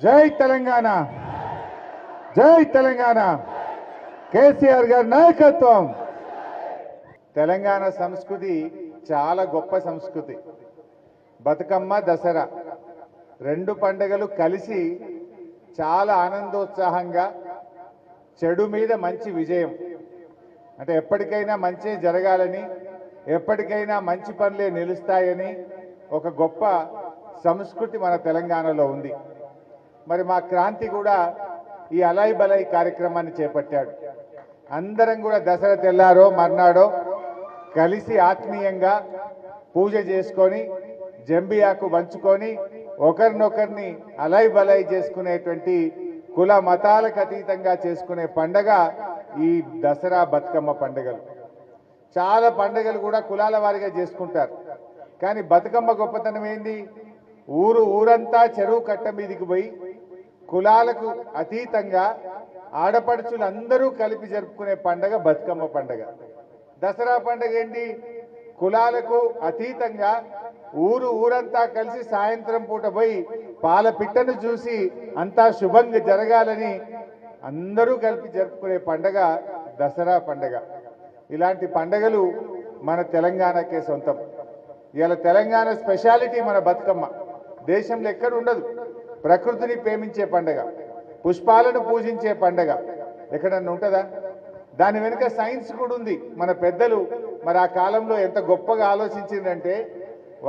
జై తెలంగాణ, జై తెలంగాణ. కేసీఆర్ గారి నాయకత్వం. తెలంగాణ సంస్కృతి చాలా గొప్ప సంస్కృతి. బతుకమ్మ, దసరా రెండు పండుగలు కలిసి చాలా ఆనందోత్సాహంగా, చెడు మీద మంచి విజయం, అంటే ఎప్పటికైనా మంచి జరగాలని, ఎప్పటికైనా మంచి పనులే నిలుస్తాయని ఒక గొప్ప సంస్కృతి మన తెలంగాణలో ఉంది. మరి మా క్రాంతి కూడా ఈ అలై బలై కార్యక్రమాన్ని చేపట్టాడు. అందరం కూడా దసరా తెల్లారో మర్నాడో కలిసి ఆత్మీయంగా పూజ చేసుకొని, జంబియాకు పంచుకొని, ఒకరినొకరిని అలై బలై చేసుకునేటువంటి కుల మతాలకు అతీతంగా చేసుకునే పండగ ఈ దసరా, బతుకమ్మ పండుగలు. చాలా పండుగలు కూడా కులాల వారిగా చేసుకుంటారు. కానీ బతుకమ్మ గొప్పతనం ఏంది? ఊరంతా చెరువు కట్ట మీదికి పోయి కులాలకు అతీతంగా ఆడపడుచులందరూ కలిపి జరుపుకునే పండగ బతుకమ్మ పండగ. దసరా పండగ ఏంటి? కులాలకు అతీతంగా ఊరంతా కలిసి సాయంత్రం పూట పోయి పాల పిట్టను చూసి అంతా శుభంగా జరగాలని అందరూ కలిపి జరుపుకునే పండగ దసరా పండగ. ఇలాంటి పండగలు మన తెలంగాణకే సొంతం. ఇవాళ తెలంగాణ స్పెషాలిటీ మన బతుకమ్మ. దేశంలో ఎక్కడ ఉండదు. ప్రకృతిని ప్రేమించే పండగ, పుష్పాలను పూజించే పండగ ఎక్కడన్నా ఉంటుందా? దాని వెనుక సైన్స్ కూడా ఉంది. మన పెద్దలు మరి ఆ కాలంలో ఎంత గొప్పగా ఆలోచించిందంటే,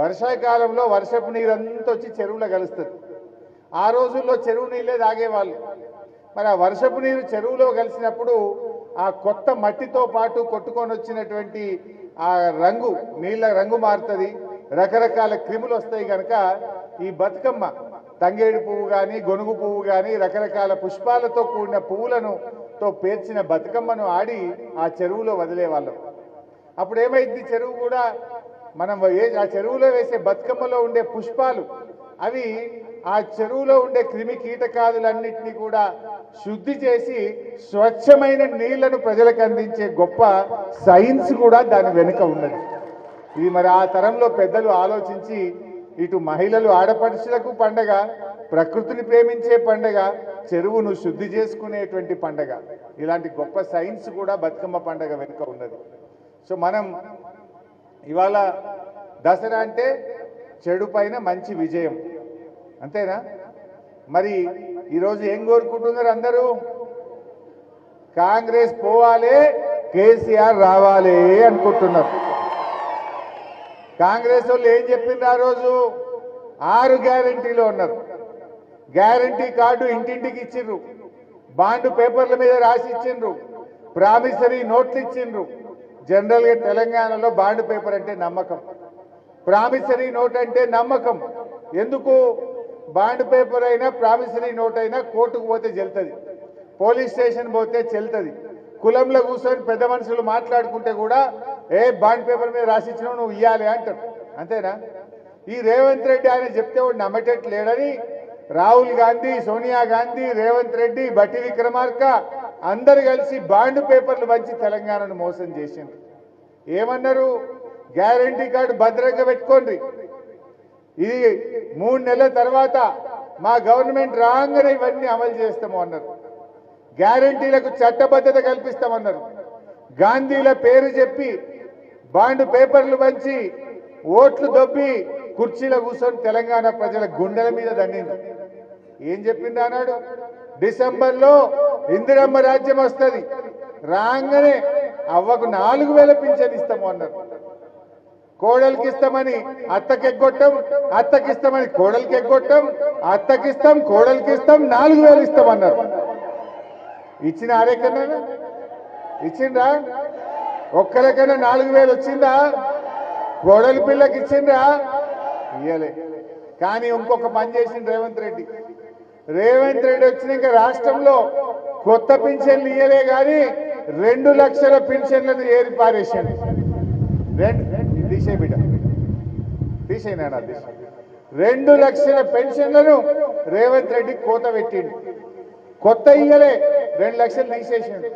వర్షాకాలంలో వర్షపు నీరంతా వచ్చి చెరువులో కలుస్తుంది. ఆ రోజుల్లో చెరువు నీళ్ళే తాగేవాళ్ళు. మరి ఆ వర్షపు నీరు చెరువులో కలిసినప్పుడు ఆ కొత్త మట్టితో పాటు కొట్టుకొని వచ్చినటువంటి ఆ రంగు, నీళ్ళ రంగు మారుతుంది, రకరకాల క్రిములు వస్తాయి. కనుక ఈ బతుకమ్మ తంగేడు పువ్వు కానీ, గొనుగు పువ్వు కానీ, రకరకాల పుష్పాలతో కూడిన పువ్వులను పేర్చిన బతుకమ్మను ఆడి ఆ చెరువులో వదిలేవాళ్ళం. అప్పుడు ఏమైంది? చెరువు కూడా మనం ఆ చెరువులో వేసే బతుకమ్మలో ఉండే పుష్పాలు అవి ఆ చెరువులో ఉండే క్రిమి కీటకాదులన్నింటినీ కూడా శుద్ధి చేసి స్వచ్ఛమైన నీళ్లను ప్రజలకు అందించే గొప్ప సైన్స్ కూడా దాని వెనుక ఉన్నది. ఇది మరి ఆ తరంలో పెద్దలు ఆలోచించి ఇటు మహిళలు ఆడపడుచులకు పండగ, ప్రకృతిని ప్రేమించే పండగ, చెరువును శుద్ధి చేసుకునేటువంటి పండగ, ఇలాంటి గొప్ప సైన్స్ కూడా బతుకమ్మ పండగ వెనుక ఉన్నది. సో మనం ఇవాళ దసరా అంటే చెడు పైన మంచి విజయం, అంతేనా? మరి ఈరోజు ఏం కోరుకుంటున్నారు అందరూ? కాంగ్రెస్ పోవాలి, కేసీఆర్ రావాలి అనుకుంటున్నారు. కాంగ్రెస్ వాళ్ళు ఏం చెప్పిండ్రు? ఆ రోజు 6 గ్యారంటీలు ఉన్నారు. గ్యారంటీ కార్డు ఇంటింటికి ఇచ్చిండ్రు, బాండ్ పేపర్ల మీద రాసి ఇచ్చిండ్రు, ప్రామిసరీ నోట్లు ఇచ్చిండ్రు. జనరల్గా తెలంగాణలో బాండ్ పేపర్ అంటే నమ్మకం, ప్రామిసరీ నోట్ అంటే నమ్మకం. ఎందుకు? బాండ్ పేపర్ అయినా ప్రామిసరీ నోట్ అయినా కోర్టుకు పోతే చెల్తుంది, పోలీస్ స్టేషన్ పోతే చెల్తుంది. కులంలో కూర్చొని పెద్ద మనుషులు మాట్లాడుకుంటే కూడా బాండ్ పేపర్ మీద రాసిచ్చినావు నువ్వు ఇయ్యాలి అంటారు, అంతేనా? ఈ రేవంత్ రెడ్డి ఆయన చెప్తే వాడు నమ్మేటట్టు లేడని రాహుల్ గాంధీ, సోనియా గాంధీ, రేవంత్ రెడ్డి, బట్టి విక్రమార్క అందరు కలిసి బాండ్ పేపర్లు పంచి తెలంగాణను మోసం చేసిండ్రు. ఏమన్నారు? గ్యారంటీ కార్డు భద్రంగా పెట్టుకోండి, ఇది 3 నెలల తర్వాత మా గవర్నమెంట్ రాగానే ఇవన్నీ అమలు చేస్తాము అన్నారు. గ్యారంటీలకు చట్టబద్ధత కల్పిస్తామన్నారు. గాంధీల పేరు చెప్పి బాండ్ పేపర్లు పంచి ఓట్లు దొబ్బి కుర్చీలో కూర్చొని తెలంగాణ ప్రజల గుండెల మీద దండింది. ఏం చెప్పింది అన్నాడు? డిసెంబర్లో ఇందిరమ్మ రాజ్యం వస్తుంది, రాగానే అవ్వకు 4000 పింఛన్ ఇస్తాము అన్నారు. కోడలికి ఇస్తామని అత్తకెగ్గొట్టం, అత్తకిస్తామని కోడలికి ఎగ్గొట్టం, అత్తకిస్తాం, కోడలికి ఇస్తాం, 4000 ఇస్తామన్నారు. ఇచ్చిన ఆరేకన్నా ఇచ్చిండ్రా? ఒక్కరికైనా 4000 వచ్చిందా? కోడలి పిల్లకి ఇచ్చిండ్రా? ఇయ్యలే. కానీ ఇంకొక పని చేసింది రేవంత్ రెడ్డి. రేవంత్ రెడ్డి వచ్చినాక రాష్ట్రంలో కొత్త పింఛన్లు ఇయ్యలే కానీ 2 లక్షల పింఛన్లను ఏరి పారేసాడు. తీసే బిడ్డ తీసేనా? 2 లక్షల పెన్షన్లను రేవంత్ రెడ్డి కోత పెట్టిండు. కొత్త ఇయ్యలే, 2 లక్షలు తీసేసిండు.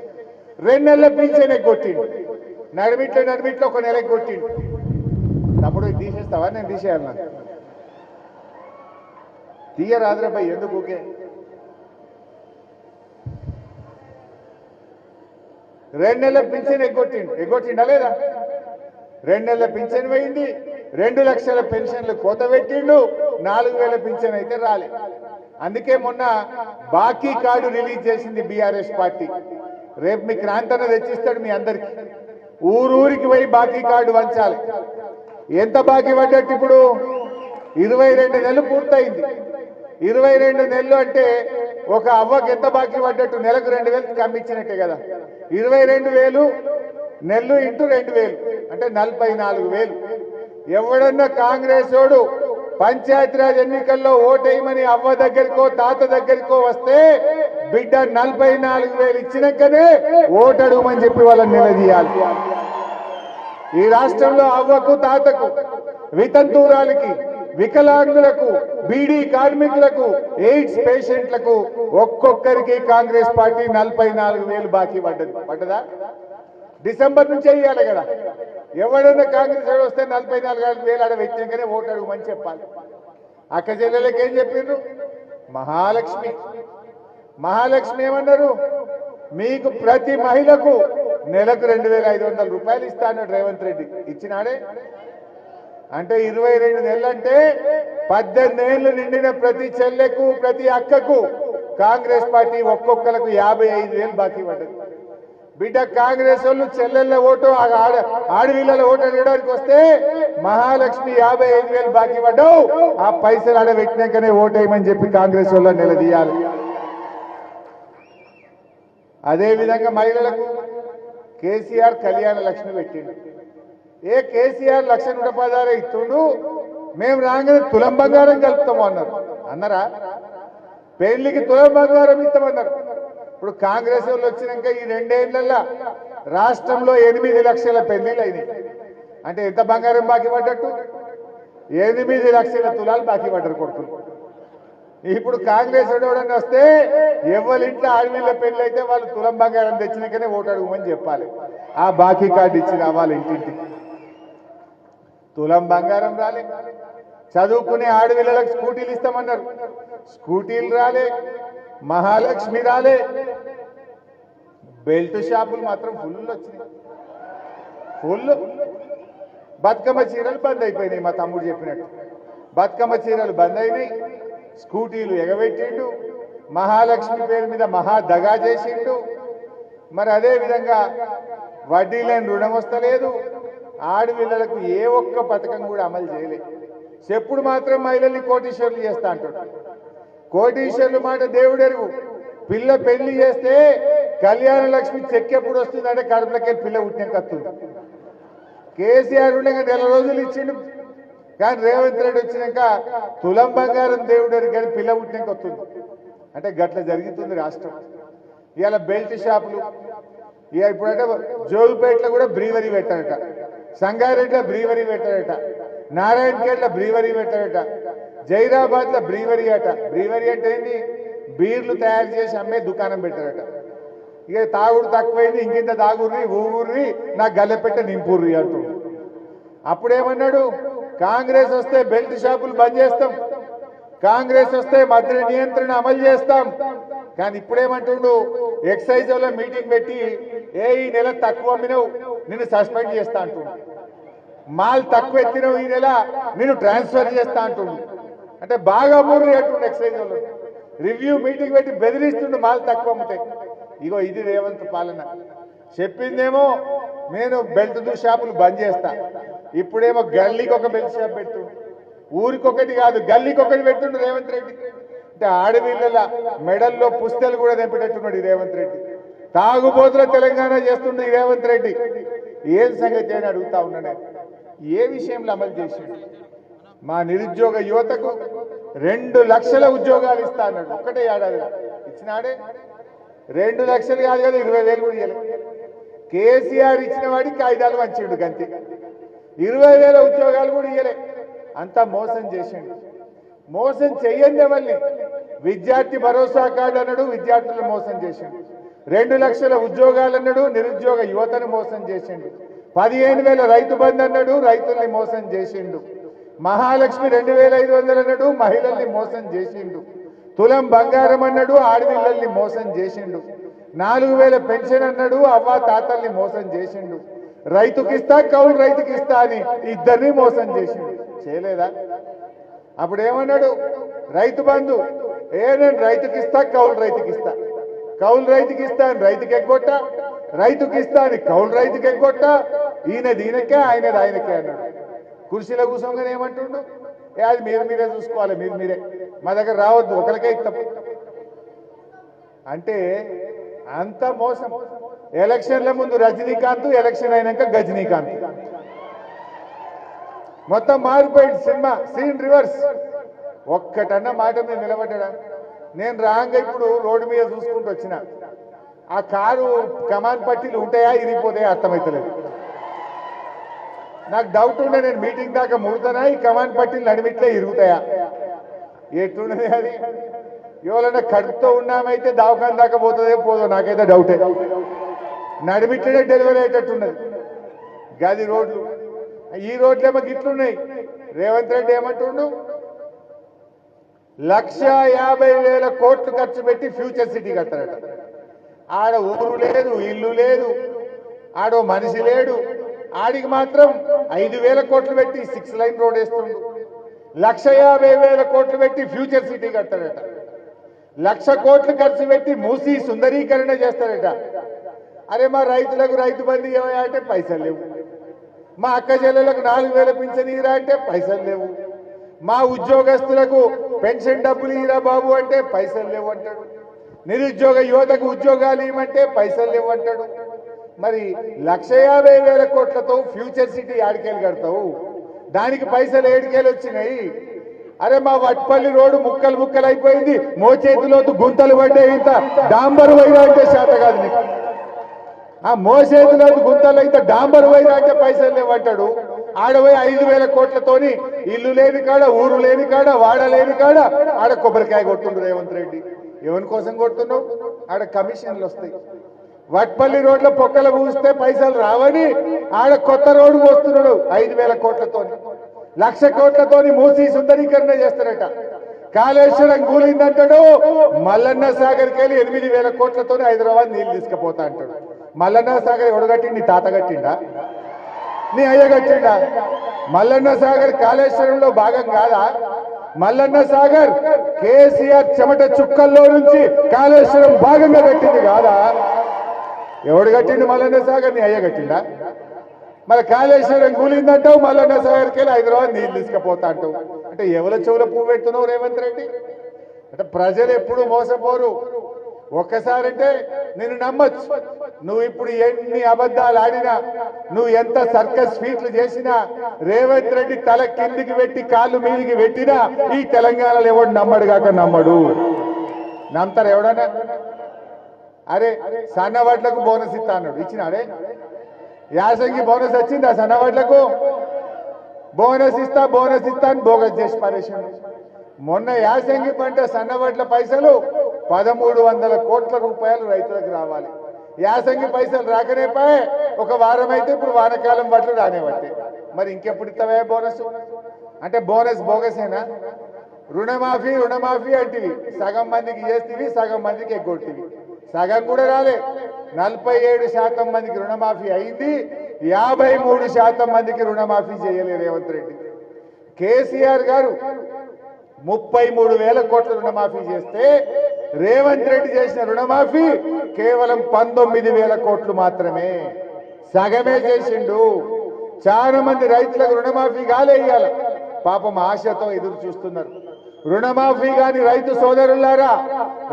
2 నెలల పింఛన్ ఎగ్గొట్టిండు. నడిమిట్లో 1 నెల తీయరాదురాబాయ్ ఎందుకు ఊకే? రెండు నెలల పింఛన్ ఎగ్గొట్టిండా లేదా? 2 నెలల పింఛన్ పోయింది, 2 లక్షల పెన్షన్లు కోత పెట్టిండు, 4,000 పింఛన్ అయితే రాలే. అందుకే మొన్న బాకీ కార్డు రిలీజ్ చేసింది బీఆర్ఎస్ పార్టీ. రేపు మీ క్రాంతన తెచ్చిస్తాడు మీ అందరికి. ఊరూరికి పోయి బాకీ కార్డు వంచాలి. ఎంత బాకీ పడ్డట్టు ఇప్పుడు? 22 నెలలు పూర్తయింది. 22 నెలలు అంటే ఒక అవ్వకి ఎంత బాకీ పడ్డట్టు? నెలకు 2,000 కమ్మిచ్చినట్టే కదా. 22,000 నెలలు ఇంటూ 2,000 అంటే 44,000. ఎవడన్నా కాంగ్రెస్ ఓడు పంచాయతీరాజ్ ఎన్నికల్లో ఓటేయమని అవ్వ దగ్గరికో తాత దగ్గరికో వస్తే బిడ్డ 44,000 ఇచ్చినాకనే ఓటు అడుగుమని చెప్పి వాళ్ళని నిలదీయాలి. ఈ రాష్ట్రంలో అవ్వకు తాతకు, వితంతువురాలికి, వికలాంగులకు, బీడీ కార్మికులకు, ఎయిడ్స్ పేషెంట్లకు ఒక్కొక్కరికి కాంగ్రెస్ పార్టీ 44,000 బాకీ పడ్డదా? డిసెంబర్ నుంచే ఇవ్వాలి కదా. ఎవడన్నా కాంగ్రెస్ వస్తే 44,000 ఆడ వ్యక్తిగానే ఓటు అడుగుమని చెప్పాలి. అక్క చెల్లెలకి ఏం చెప్పిండ్రు? మహాలక్ష్మి ఏమన్నారు? మీకు ప్రతి మహిళకు నెలకు 2,500 రూపాయలు ఇస్తాను రేవంత్ రెడ్డి. ఇచ్చినాడే? అంటే 22 నెలలంటే 18 ఏళ్లు నిండిన ప్రతి చెల్లెకు ప్రతి అక్కకు కాంగ్రెస్ పార్టీ ఒక్కొక్కలకు 55,000 బాకీ పడ్డది. బిడ్డ కాంగ్రెస్ వాళ్ళు చెల్లెళ్ళ ఓటు ఆడవిళ్ళ ఓటు అడగడానికి వస్తే మహాలక్ష్మి 55,000 బాకీ పడ్డావు. ఆ పైసలు ఆడబెట్టినాకనే ఓటేయమని చెప్పి కాంగ్రెస్ వాళ్ళ నిలదీయాలి. అదేవిధంగా మహిళలకు కేసీఆర్ కళ్యాణ లక్ష్మి పెట్టిండు. కేసీఆర్ 1,16,000 ఇస్తుండు, మేము రాగానే తులం బంగారం కలుపుతాము అన్నారా? పెళ్లికి తులం బంగారం ఇస్తామన్నారు. ఇప్పుడు కాంగ్రెస్ వాళ్ళు వచ్చినాక ఈ 2 ఏళ్లలో రాష్ట్రంలో 8 లక్షల పెళ్లిళ్ళు అయినాయి. అంటే ఎంత బంగారం బాకీ పడ్డట్టు? 8 లక్షల తులాలు బాకీ పడ్డారు కొడుకులు. ఇప్పుడు కాంగ్రెస్ ఎవడన్నా వస్తే ఎవరింట్లో ఆడవిళ్ళ పెళ్లి అయితే వాళ్ళు తులం బంగారం తెచ్చినాకనే ఓటు అడుగుమని చెప్పాలి. ఆ బాకీ కార్డు ఇచ్చి రావాలి ఇంటింటికి. తులం బంగారం రాలే. చదువుకునే ఆడవిళ్ళలకు స్కూటీలు ఇస్తామన్నారు, స్కూటీలు రాలే. మహాలక్ష్మి రాలే. బెల్ట్ షాపులు మాత్రం ఫుల్ వచ్చినాయి. బతుకమ్మ చీరలు బంద్ అయిపోయినాయి. మా తమ్ముడు చెప్పినట్టు బతుకమ్మ చీరలు బంద్ అయినాయి. స్కూటీలు ఎగబెట్టిండు. మహాలక్ష్మి పేరు మీద మహా దగా చేసిండు. మరి అదే విధంగా వడ్డీ లేని రుణం వస్తలేదు. ఆడపిల్లలకు ఏ ఒక్క పథకం కూడా అమలు చేయలేదు. చెప్పుడు మాత్రం మహిళల్ని కోటీశ్వర్లు చేస్తా అంటాడు. కోటీశ్వర్లు మాట దేవుడెరుగు. పిల్ల పెళ్లి చేస్తే కళ్యాణ లక్ష్మి చెక్ ఎప్పుడు వస్తుందంటే కడుపులకి పిల్ల పుట్టినాక వస్తుంది. కేసీఆర్ ఉండగా 1 నెల రోజులు ఇచ్చిండు. కానీ రేవంత్ రెడ్డి వచ్చినాక తులం బంగారం దేవుడెరుగు కానీ పిల్ల పుట్టినాక వస్తుంది. అంటే గట్ల జరుగుతుంది రాష్ట్రం. ఇవాళ బెల్ట్ షాపులు, ఇక ఇప్పుడంటే జోగుపేటలో కూడా బ్రీవరీ పెట్టారట, సంగారెడ్డిలో బ్రీవరీ పెట్టారట, నారాయణఖేడ్లో బ్రీవరీ పెట్టారట, జైరాబాద్ లో బ్రీవరీ అట. బ్రీవరీ అంటే ఏంది? బీర్లు తయారు చేసి అమ్మే దుకాణం పెట్టారట. ఇక తాగుడు తక్కువైంది, ఇంకింత తాగుర్రి ఊగుర్రి నాకు గల్లెపెట్ట నింపుర్రి అంటుండు. అప్పుడేమన్నాడు? కాంగ్రెస్ వస్తే బెల్ట్ షాపులు బంద్ చేస్తాం, కాంగ్రెస్ వస్తే మద్య నియంత్రణ అమలు చేస్తాం. కానీ ఇప్పుడేమంటుండు? ఎక్సైజ్ లో మీటింగ్ పెట్టి ఈ నెల తక్కువ అమ్మినవు నిన్ను సస్పెండ్ చేస్తా అంటుండు. మాల్ తక్కువ ఎత్తినవు ఈ నెల నిన్ను ట్రాన్స్ఫర్ చేస్తా అంటుండు. అంటే బాగా మూర్రి అంటుండు. ఎక్సైజ్ లో రివ్యూ మీటింగ్ పెట్టి బెదిరిస్తుండు మాల్ తక్కువ అమ్ముతాయి. ఇగో ఇది రేవంత్ పాలన. చెప్పిందేమో నేను బెల్ట్ షాపులు బంద్ చేస్తా, ఇప్పుడేమో గల్లీకి ఒక బెల్ట్ షాప్ పెట్టు, ఊరికొకటి కాదు గల్లీకొకటి పెట్టుండు రేవంత్ రెడ్డి. అంటే ఆడపిల్లల మెడల్లో పుస్తలు కూడా తెంపేటట్టున్నాడు ఈ రేవంత్ రెడ్డి. తాగుబోతుల తెలంగాణ చేస్తుండే ఈ రేవంత్ రెడ్డి. ఏం సంగతి అని అడుగుతా ఉన్నాను. ఏ విషయంలో అమలు చేసిండు? మా నిరుద్యోగ యువతకు 2 లక్షల ఉద్యోగాలు ఇస్తా అన్నాడు. ఒక్కటే ఏడాది ఇచ్చినాడే. 2 లక్షలు కాదు కదా, 20,000 కూడా ఇవ్వలేదు. కేసీఆర్ ఇచ్చిన వాడికి కాగితాలు వంచిండు గంతే. 20,000 ఉద్యోగాలు కూడా ఇవ్వలే. అంతా మోసం చేసిండు. మోసం చెయ్యండి ఎవరిని? విద్యార్థి భరోసా కార్డు అన్నాడు, విద్యార్థులను మోసం చేసిండు. 2 లక్షల ఉద్యోగాలు అన్నాడు, నిరుద్యోగ యువతను మోసం చేసిండు. 15,000 రైతు బంధు అన్నాడు, రైతుల్ని మోసం చేసిండు. మహాలక్ష్మి 2500 అన్నాడు, మహిళల్ని మోసం చేసిండు. తులం బంగారం అన్నాడు, ఆడపిల్లల్ని మోసం చేసిండు. 4000 పెన్షన్ అన్నాడు, అవ్వ తాతల్ని మోసం చేసిండు. రైతుకిస్తా కౌలు రైతుకిస్తా అని ఇద్దరిని మోసం చేసిండు. చేయలేదా? అప్పుడు ఏమన్నాడు? రైతు బంధు నేను రైతుకిస్తా కౌలు రైతుకిస్తా, కౌలు రైతుకిస్తా అని రైతుకి ఎగ్గొట్టా, రైతుకిస్తా అని కౌలు రైతుకి ఎగ్గొట్టా. ఈయనది ఈయనకే ఆయనది ఆయనకే అన్నాడు. కుర్చీలో కూర్చోగానే ఏమంటుండు? అది మీరే చూసుకోవాలి, మీరే మా దగ్గర రావద్దు, ఒకరికే ఇస్తాం అంటే అంత మోసం. ఎలక్షన్ల ముందు రజనీకాంత్, ఎలక్షన్ అయినాక గజనీకాంత్. మొత్తం మారిపోయింది సినిమా, సీన్ రివర్స్. ఒక్కటన్న మాట మీద నిలబడ్డా. నేను రాంగా ఇప్పుడు రోడ్డు మీద చూసుకుంటూ వచ్చిన ఆ కారు కమాన్ పట్టీలు ఉంటాయా ఇరిగిపోతాయా అర్థమవుతలేదు. నాకు డౌట్ ఉండే, నేను మీటింగ్ దాకా ముడతానా ఈ కమాన్ పట్టీలు నడిమిట్లే ఇరుగుతాయా, ఎట్లున్నది అది? ఎవరైనా కడుపుతో ఉన్నామైతే దవాఖాన దాకా పోతుందే పోదో నాకైతే డౌటే. నడిమిట్లనే డెలివరీ అయ్యేటట్టున్నది గది రోడ్లు. ఈ రోడ్లేమో గిట్లున్నాయి. రేవంత్ రెడ్డి ఏమంటుండు? 1,50,000 కోట్లు ఖర్చు పెట్టి ఫ్యూచర్ సిటీ కట్టారట. ఆడ ఊరు లేదు, ఇల్లు లేదు, ఆడో మనిషి లేడు. ఆడికి మాత్రం 5,000 కోట్లు పెట్టి 6 లైన్ రోడ్ వేస్తుండు. 1,50,000 కోట్లు పెట్టి ఫ్యూచర్ సిటీ కట్టారట. 1,00,000 కోట్లు ఖర్చు పెట్టి మూసి సుందరీకరణ చేస్తారట. అరే మా రైతులకు రైతు బంధు ఇవ్వయా అంటే పైసలు లేవు. మా అక్క చెల్లెలకు 4,000 పింఛన్ ఇరా అంటే పైసలు లేవు. మా ఉద్యోగస్తులకు పెన్షన్ డబ్బులు ఇరా బాబు అంటే పైసలు లేవు అంటాడు. నిరుద్యోగ యువతకు ఉద్యోగాలు ఇవ్వమంటే పైసలు లేవు అంటాడు. మరి 1,50,000 కోట్లతో ఫ్యూచర్ సిటీ ఆడికేలు కడతావు, దానికి పైసలు ఏడికేలు వచ్చినాయి. అరే మా వట్పల్లి రోడ్డు ముక్కలు అయిపోయింది, మోచేతిలోతు గుంతలు పడ్డాయి, ఇంత డాంబరు వైరా అంటే చేత కాదు నీకు. ఆ మోసేతిలోతు గుంతలు అయితే డాంబరు వైరా అంటే పైసలు లేవంటాడు. ఆడపోయి 5,000 కోట్లతోని ఇల్లు లేని కాడ, ఊరు లేని కాడ, వాడ లేని కాడ ఆడ కొబ్బరికాయ కొట్టుండ్రు రేవంత్ రెడ్డి. ఎవరి కోసం కొడుతున్నావు? ఆడ కమిషన్లు వస్తాయి. వట్పల్లి రోడ్ల పొక్కలు పూస్తే పైసలు రావని ఆడ కొత్త రోడ్డు పోస్తున్నాడు 5,000 కోట్లతోని. 1,00,000 కోట్లతోని మూసి సుందరీకరణ చేస్తారట. కాళేశ్వరం కూలిందంటాడు. మల్లన్న సాగర్కి వెళ్ళి 8,000 కోట్లతోని హైదరాబాద్ నీళ్లు తీసుకుపోతా అంటాడు. మల్లన్న సాగర్ ఎవడగట్టిండి? నీ తాత కట్టిండా? నీ అయ్య కట్టిండా? మల్లన్న సాగర్ కాళేశ్వరంలో భాగం కాదా? మల్లన్న సాగర్ కేసీఆర్ చెమట చుక్కల్లో నుంచి కాళేశ్వరం భాగంగా కట్టింది కాదా? ఎవడు కట్టిండు మల్లన్న సాగర్? నీ అయ్య కట్టిండా? మరి కాళేశ్వరం కూలిందంటావు, మల్లన్న సాగర్కి వెళ్ళి హైదరాబాద్ నీళ్ళు తీసుకుపోతా అంటావు. అంటే ఎవరి చెవుల పువ్వు పెడుతున్నావు రేవంత్ రెడ్డి? అంటే ప్రజలు ఎప్పుడు మోసపోరు. ఒక్కసారంటే నేను నమ్మచ్చు. నువ్వు ఇప్పుడు ఎన్ని అబద్ధాలు ఆడినా, నువ్వు ఎంత సర్కస్ ఫీట్లు చేసినా, రేవంత్ రెడ్డి తల కిందికి పెట్టి కాళ్ళు మీదికి పెట్టినా ఈ తెలంగాణలో ఎవడు నమ్మడు కాక నమ్మడు. నమ్ముతారు ఎవడన్నా? అరే సన్నవడ్లకు బోనస్ ఇస్తా అన్నాడు, ఇచ్చినాడే? యాసంగి బోనస్ వచ్చింది. ఆ సన్నవడ్లకు బోనస్ ఇస్తా అని బోగస్ చేసి పారేసాడు. మొన్న యాసంగి పంట సన్నవడ్ల పైసలు 1,300 కోట్ల రూపాయలు రైతులకు రావాలి. యాసంగి పైసలు రాకనే పాయే. ఒక వారం అయితే ఇప్పుడు వానకాలం బట్టలు రానేబట్టే. మరి ఇంకెప్పుడు ఇస్తావే బోనస్? అంటే బోనస్ బోగసేనా? రుణమాఫీ అంటివి, సగం మందికి చేస్తేవి, సగం మందికి ఎగ్గొట్టివి. సగం కూడా రాలే. 47% మందికి రుణమాఫీ అయింది, 53% మందికి రుణమాఫీ చేయలే రేవంత్ రెడ్డి. కేసీఆర్ గారు 33,000 కోట్ల రుణమాఫీ చేస్తే రేవంత్ రెడ్డి చేసిన రుణమాఫీ కేవలం 19,000 కోట్లు మాత్రమే. సగమే చేసిండు. చాలా మంది రైతులకు రుణమాఫీ కాలే. ఇయ్యాల పాపం ఆశతో ఎదురు చూస్తున్నారు. రుణమాఫీ కాని రైతు సోదరులారా,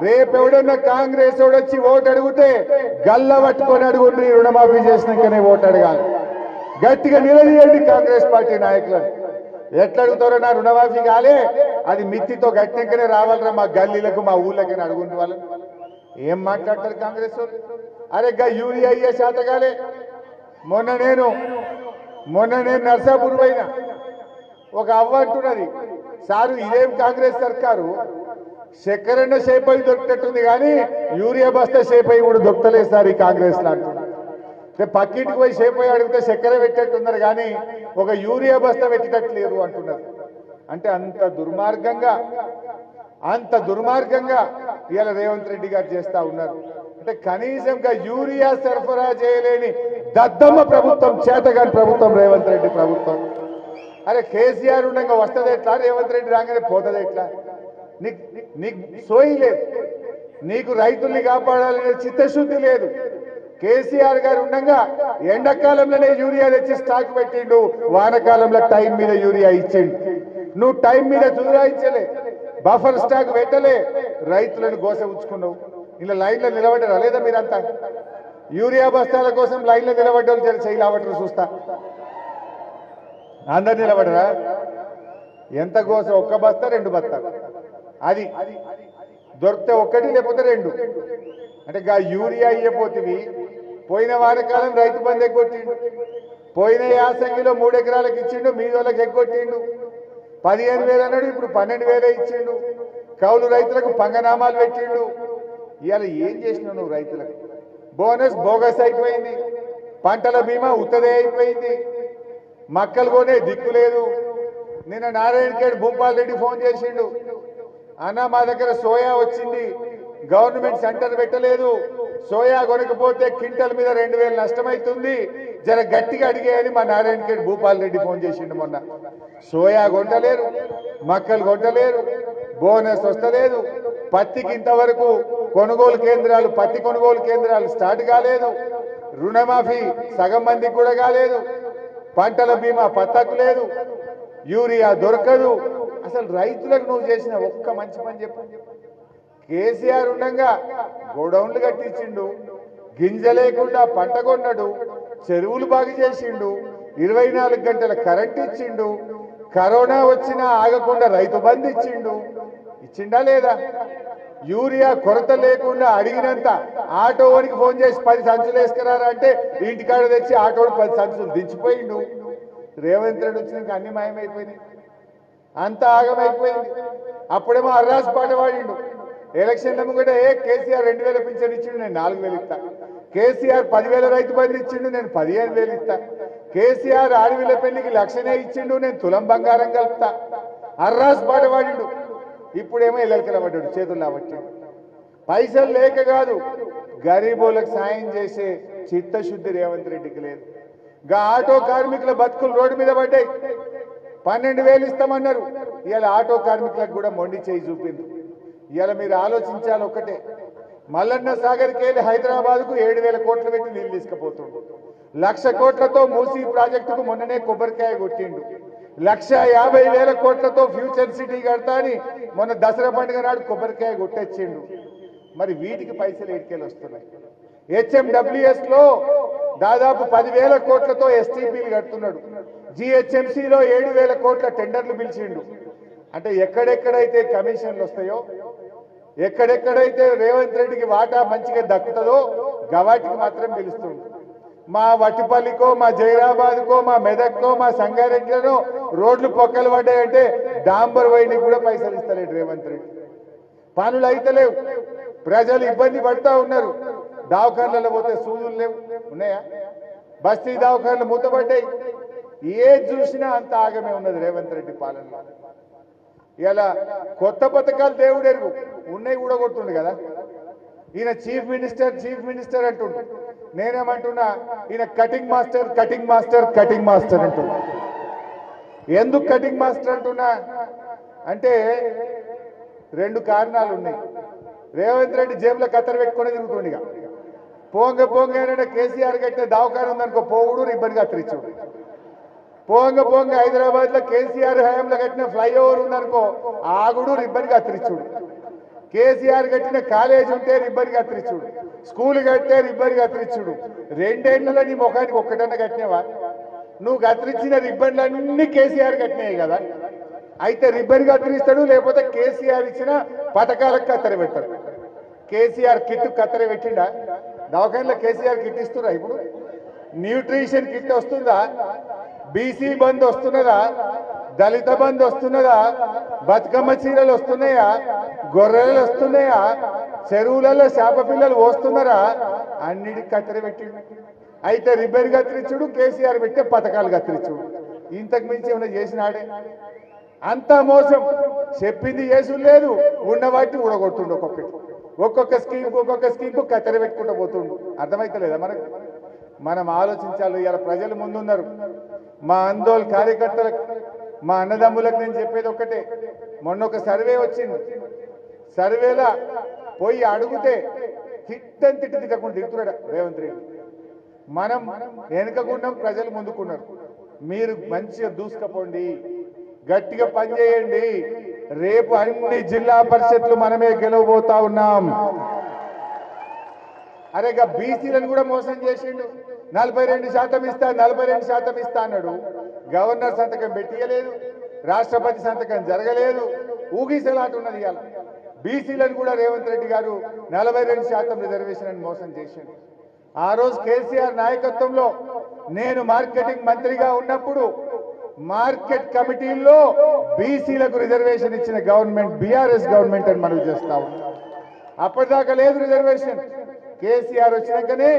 రేపెవడన్నా కాంగ్రెస్ వచ్చి ఓటు అడిగితే గల్ల పట్టుకొని అడుగుండ్రి. రుణమాఫీ చేసినాకనే ఓటు అడగాలి. గట్టిగా నిలదీయండి కాంగ్రెస్ పార్టీ నాయకులను. ఎట్లా అడుగుతారో? నా రుణమాఫీ కాలే, అది మిత్తితో గట్టినాకనే రావాలరా మా గల్లీలకు, మా ఊళ్ళకని అడుగుంటే వాళ్ళని. ఏం మాట్లాడతారు కాంగ్రెస్ వాళ్ళు? అరే యూరియా అయ్యే శాతకాలే. మొన్న నేను నర్సాపూర్ పోయినా. ఒక అవ్వ అంటున్నది, సారు ఇదేం కాంగ్రెస్ సర్కారు, చక్కెరన్న షేప్ అయి దొరికినట్టుంది కానీ యూరియా బస్తా షేప్ అయి కూడా దొరకలేదు సార్ ఈ కాంగ్రెస్ లో అంటున్నారు. పక్కింటికి పోయి షేప్ అయి అడిగితే చక్కెర పెట్టేట్టున్నారు కానీ ఒక యూరియా బస్తా పెట్టేటట్టు లేరు అంటున్నారు. అంటే అంత దుర్మార్గంగా ఇవాళ రేవంత్ రెడ్డి గారు చేస్తా ఉన్నారు. అంటే కనీసంగా యూరియా సరఫరా చేయలేని దద్దమ్మ ప్రభుత్వం, చేతగాని ప్రభుత్వం రేవంత్ రెడ్డి ప్రభుత్వం. అరే కేసీఆర్ ఉండగా వస్తుంది ఎట్లా, రేవంత్ రెడ్డి రాగానే పోతుంది ఎట్లా? నీకు సోయి లేదు, నీకు రైతుల్ని కాపాడాలనే చిత్తశుద్ధి లేదు. కేసీఆర్ గారు ఉండగా ఎండాకాలంలోనే యూరియా తెచ్చి స్టాక్ పెట్టిండు, వానకాలంలో టైం మీద యూరియా ఇచ్చిండు. నువ్వు టైం మీద చుదురాయించలే, బఫర్ స్టాక్ పెట్టలే, రైతులను గోస ఉంచుకున్నావు. ఇలా లైన్లో నిలబడ్డారా లేదా మీరంతా? యూరియా బస్తాల కోసం లైన్లో నిలబడ్డోళ్ళు చేయి లావటరు చూస్తా. అందరు నిలబడరా? ఎంత గోస, ఒక్క బస్తా 2 బస్తాలు, అది దొరికితే ఒక్కటి లేకపోతే 2. అంటే యూరియా ఇయ్యపోతివి. పోయిన వానకాలం రైతు బంధు ఎగ్గొట్టిండు, పోయిన యాసంగిలో 3 ఎకరాలకు ఇచ్చిండు, మీ వాళ్ళకి ఎగ్గొట్టిండు. 15,000 అన్నాడు, ఇప్పుడు 12,000 ఇచ్చిండు. కౌలు రైతులకు పంగనామాలు పెట్టిండు. ఇవాళ ఏం చేసినావు నువ్వు రైతులకు? బోనస్ బోగస్ అయిపోయింది, పంటల బీమా ఉత్తదే అయిపోయింది, మక్కలు కొనే దిక్కు లేదు. నిన్న నారాయణఖేడ్ భూపాల్ రెడ్డి ఫోన్ చేసిండు, అన్న మా దగ్గర సోయా వచ్చింది, గవర్నమెంట్ సెంటర్ పెట్టలేదు, సోయా కొనకపోతే క్వింటల్ మీద 2,000 నష్టమవుతుంది, జర గట్టిగా అడిగేయని మా నారాయణఖేడ్ భూపాల్ రెడ్డి ఫోన్ చేసిండు. మొన్న సోయా కొంటలేరు, మక్కలు కొంటలేరు, బోనస్ వస్తలేదు, పత్తికి ఇంతవరకు పత్తి కొనుగోలు కేంద్రాలు స్టార్ట్ కాలేదు, రుణమాఫీ సగం మందికి కూడా కాలేదు, పంటల బీమా పత్తకు లేదు, యూరియా దొరకదు. అసలు రైతులకు నువ్వు చేసిన ఒక్క మంచి పని చెప్పు. కేసీఆర్ ఉండగా గోడౌన్లు కట్టించిండు, గింజ లేకుండా పంట కొన్నాడు, చెరువులు బాగు చేసిండు, 24 గంటల కరెంట్ ఇచ్చిండు, కరోనా వచ్చినా ఆగకుండా రైతు బంధు ఇచ్చిండా లేదా? యూరియా కొరత లేకుండా అడిగినంత ఆటోవానికి ఫోన్ చేసి 10 సంచులు వేసుకురారా అంటే ఇంటికాడ తెచ్చి ఆటోడు 10 సంచులు దించిపోయిండు. రేవంత్ రెడ్డి వచ్చినాక అన్ని మాయమైపోయినాయి, అంత ఆగమైపోయింది. అప్పుడేమో అర్రాస్ పాట వాడిండు, ఎలక్షన్ల ముంగట కేసీఆర్ 2,000 పింఛన్ ఇచ్చిండు, నేను 4,000 ఇస్తా. కేసీఆర్ 10,000 రైతు బంధు ఇచ్చిండు, నేను 15,000 ఇస్తా. కేసీఆర్ ఆడవిల పెళ్లికి 1,00,000 ఇచ్చిండు, నేను తులం బంగారం కలుపుతా. అర్రాస్ పాట వాడిండు. ఇప్పుడేమో ఎల్లెలకల పడ్డాడు, చేతుల్లో పట్టాడు. పైసలు లేక కాదు, గరీబులకు సాయం చేసే చిత్తశుద్ధి రేవంత్ రెడ్డికి లేదు. ఆటో కార్మికుల బతుకులు రోడ్డు మీద పడ్డాయి, 12,000 ఇస్తామన్నారు. ఇవాళ ఆటో కార్మికులకు కూడా మొండి చేయి చూపింది. ఇవాళ మీరు ఆలోచించాలి ఒకటే, మల్లన్న సాగర్కి వెళ్ళి హైదరాబాద్కు 7,000 కోట్లు పెట్టి నీళ్ళు తీసుకుపోతుండు. 1,00,000 కోట్లతో మూసీ ప్రాజెక్టుకు మొన్ననే కొబ్బరికాయ కొట్టిండు. 1,50,000 కోట్లతో ఫ్యూచర్ సిటీ కడతా అని మొన్న దసరా పండుగ నాడు కొబ్బరికాయ కొట్టొచ్చిండు. మరి వీటికి పైసలు ఎడికెళ్ళి వస్తున్నాయి? HMWS లో దాదాపు 10,000 కోట్లతో STPలు కడుతున్నాడు. GHMCలో 7,000 కోట్ల టెండర్లు పిలిచిండు. అంటే ఎక్కడెక్కడైతే కమిషన్లు వస్తాయో, ఎక్కడెక్కడైతే రేవంత్ రెడ్డికి వాటా మంచిగా దక్కుతుందో గవాటికి మాత్రం పిలుస్తుంది. మా వట్టిపల్లికో, మా జైరాబాద్కో, మా మెదక్కో, మా సంగారెడ్డిలో రోడ్లు పొక్కలు పడ్డాయంటే డాంబర్ వైనికి కూడా పైసలు ఇస్తలేడు రేవంత్ రెడ్డి. పనులు అయితలేవు, ప్రజలు ఇబ్బంది పడతా ఉన్నారు. దవాఖాన్లలో పోతే సూదులు లేవు, ఉన్నాయా? బస్తీ దవాఖాన్లు మూతపడ్డాయి. ఏది చూసినా అంత ఆగమే ఉన్నది రేవంత్ రెడ్డి పాలనలో. ఇలా కొత్త పథకాలు దేవుడు ఎరుగు, ఉన్నాయి కూడా కొట్టుండు కదా. ఈయన చీఫ్ మినిస్టర్ అంటుండు, నేనేమంటున్నా ఈయన కటింగ్ మాస్టర్ అంటున్నా. ఎందుకు కటింగ్ మాస్టర్ అంటున్నా అంటే 2 కారణాలు ఉన్నాయి. రేవంత్ రెడ్డి జేబులో కత్తెర పెట్టుకునే తిరుగుతుండగా పోంగ ఏంటంటే కేసీఆర్ కట్టిన దవాఖాన ఉందనుకో, పోవుడు రిబ్బన్ కత్తిరించుడు. పోంగ హైదరాబాద్ లో కేసీఆర్ హయాంలో కట్టిన ఫ్లైఓవర్ ఉందనుకో, ఆగుడు రిబ్బన్ కత్తిరించుడు. కేసీఆర్ కట్టిన కాలేజ్ ఉంటే రిబ్బన్ కత్తిరించుడు, స్కూల్ కట్టే రిబ్బన్ కత్తిరించుడు. 2 ఏళ్లలో నీ ముఖానికి ఒక్కటన్నా కట్టినవా? నువ్వు కత్తిరించిన రిబ్బన్లన్నీ కేసీఆర్ కట్టినాయి కదా. అయితే రిబ్బన్ కత్తిరిస్తాడు, లేకపోతే కేసీఆర్ ఇచ్చిన పథకాలకు కత్తెర పెట్టాడు. కేసీఆర్ కిట్ కత్తెర పెట్టిండా? దవాఖానలో కేసీఆర్ కిట్ ఇస్తున్నా? ఇప్పుడు న్యూట్రిషన్ కిట్ వస్తుందా? బీసీ బంద్ వస్తున్నదా? దళిత బంద్ వస్తున్నదా? బతుకమ్మ చీరలు వస్తున్నాయా? గొర్రెలు వస్తున్నాయా? చెరువులలో చేప పిల్లలు పోస్తున్నారా? అన్నిటికి కత్తెర పెట్టిండు. అయితే రిబ్బన్ కత్తిరించుడు, కేసీఆర్ పెట్టే పథకాలు కత్తిరించుడు. ఇంతకు మించి ఏమైనా చేసినాడే? అంతా మోసం. చెప్పింది చేసుడు లేదు, ఉన్న వాటిని ఊడగొట్టుండు. ఒక్కొక్క స్కీమ్కు కత్తెర పెట్టుకుంటూ పోతుండు. అర్థమైతలేదా మనకు? మనం ఆలోచించాలి. ఇలా ప్రజలు ముందున్నారు. మా ఆందోళన కార్యకర్తలకు, మా అన్నదమ్ములకు నేను చెప్పేది ఒక్కటే. మొన్న ఒక సర్వే వచ్చింది. సర్వేలా పోయి అడిగితే తిట్టకుండా తిడుతున్నాడు రేవంత్ రెడ్డి. మనం వెనుకకున్నాం, ప్రజలు ముందుకున్నారు. మీరు మంచిగా దూసుకపోండి, గట్టిగా పనిచేయండి. రేపు అన్ని జిల్లా పరిషత్లు మనమే గెలవబోతా ఉన్నాం. అరేగా బీసీలను కూడా మోసం చేసిండు. 42% ఇస్తా, 42% ఇస్తా అన్నాడు. గవర్నర్ సంతకం పెట్టియలేదు, రాష్ట్రపతి సంతకం జరగలేదు. ఊగిసలాట ఉన్నది. ఇవాళ బీసీలను కూడా రేవంత్ రెడ్డి గారు 42% రిజర్వేషన్ అని మోసం చేసిండు. ఆ రోజు కేసీఆర్ నాయకత్వంలో నేను మార్కెటింగ్ మంత్రిగా ఉన్నప్పుడు మార్కెట్ కమిటీల్లో బీసీలకు రిజర్వేషన్ ఇచ్చిన గవర్నమెంట్ బీఆర్ఎస్ గవర్నమెంట్ అని మనం చేస్తాం. అప్పటిదాకా లేదు రిజర్వేషన్. కేసీఆర్ వచ్చినాకనే